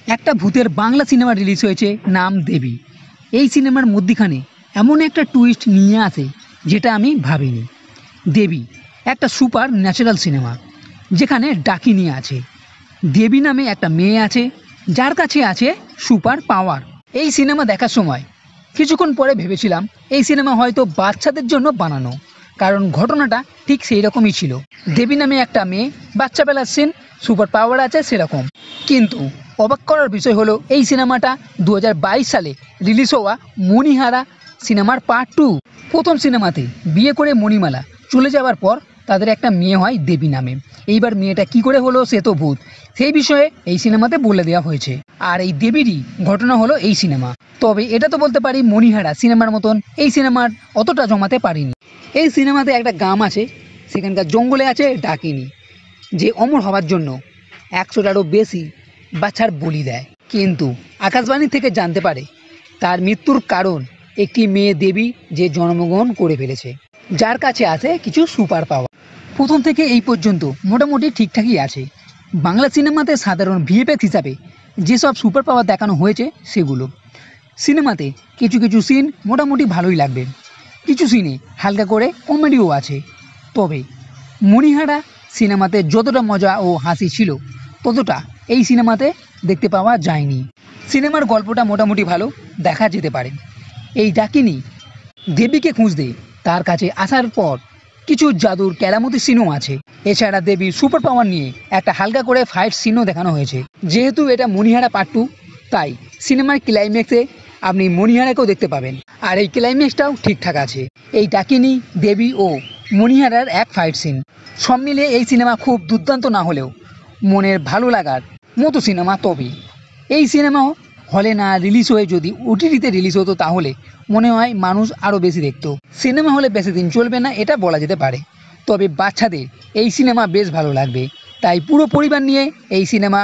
একটা ভূতের Bangla cinema release হয়েছে, নাম দেবী। এই সিনেমার মধ্যিখানে এমন একটা টুইস্ট নিয়ে আসে যেটা আমি ভাবিনি। দেবী একটা সুপার ন্যাচারাল সিনেমা, যেখানে ডাকিনী আছে। দেবী নামে একটা মেয়ে আছে যার কাছে আছে সুপার পাওয়ার। এই সিনেমা দেখার সময় কিছুক্ষণ পরে ভেবেছিলাম এই সিনেমা হয়তো বাচ্চাদের জন্য বানানো, কারণ ঘটনাটা ঠিক সেই রকমই ছিল। দেবী নামে একটা মেয়ে, বাচ্চা বেলার সিন, সুপার পাওয়ার আছে সেরকম। কিন্তু অবাক করার বিষয় হলো এই সিনেমাটা 2022 সালে রিলিজ হওয়া মণিহারা সিনেমার পার্ট 2। প্রথম সিনেমাতে বিয়ে করে মণিমালা চলে যাওয়ার পর তাদের একটা মেয়ে হয় দেবী নামে। এইবার মেয়েটা কি করে হলো সে তো ভূত, সেই বিষয়ে এই সিনেমাতে বলে দেওয়া হয়েছে। আর এই দেবীরই ঘটনা হলো এই সিনেমা। তবে এটা তো বলতে পারি মণিহারা সিনেমার মতন এই সিনেমার অতটা জমাতে পারিনি। এই সিনেমাতে একটা গ্রাম আছে, সেখানকার জঙ্গলে আছে ডাকিনী, যে অমর হওয়ার জন্য 100টারও বেশি বাচ্চার বলি দেয়। কিন্তু আকাশবাণী থেকে জানতে পারে তার মৃত্যুর কারণ একটি মেয়ে দেবী যে জন্মগ্রহণ করে ফেলেছে, যার কাছে আছে কিছু সুপার পাওয়ার। প্রথম থেকে এই পর্যন্ত মোটামুটি ঠিকঠাকই আছে। বাংলা সিনেমাতে সাধারণ ভিএফএক্স হিসাবে যেসব সুপার পাওয়ার দেখানো হয়েছে সেগুলো। সিনেমাতে কিছু কিছু সিন মোটামুটি ভালোই লাগবে, কিছু সিনে হালকা করে কমেডিও আছে। তবে মণিহারা সিনেমাতে যতটা মজা ও হাসি ছিল ততটা এই সিনেমাতে দেখতে পাওয়া যায়নি। সিনেমার গল্পটা মোটামুটি ভালো, দেখা যেতে পারে। এই ডাকিনী দেবীকে খুঁজতে তার কাছে আসার পর কিছু জাদুর কেরামতি সিনও আছে। এছাড়া দেবীর সুপার পাওয়ার নিয়ে একটা হালকা করে ফাইট সিনও দেখানো হয়েছে। যেহেতু এটা মণিহারা পার্ট 2, তাই সিনেমার ক্লাইম্যাক্সে আপনি মণিহারাকেও দেখতে পাবেন। আর এই ক্লাইম্যাক্সটাও ঠিকঠাক আছে। এই ডাকিনী, দেবী ও মণিহারার এক ফাইট সিন, সব মিলিয়ে এই সিনেমা খুব দুর্দান্ত না হলেও মনের ভালো লাগার মতো সিনেমা। তবে এই সিনেমাও হলে না রিলিজ হয়ে যদি ওটিটিতে রিলিজ হতো তাহলে মনে হয় মানুষ আরও বেশি দেখতো। সিনেমা হলে বেশি দিন চলবে না এটা বলা যেতে পারে, তবে বাচ্চাদের এই সিনেমা বেশ ভালো লাগবে। তাই পুরো পরিবার নিয়ে এই সিনেমা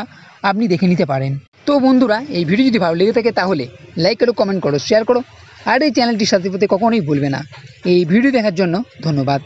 আপনি দেখে নিতে পারেন। তো বন্ধুরা, এই ভিডিও যদি ভালো লেগে থাকে তাহলে লাইক করো, কমেন্ট করো, শেয়ার করো, আর এই চ্যানেলটির সাথে কখনোই ভুলবে না। এই ভিডিও দেখার জন্য ধন্যবাদ।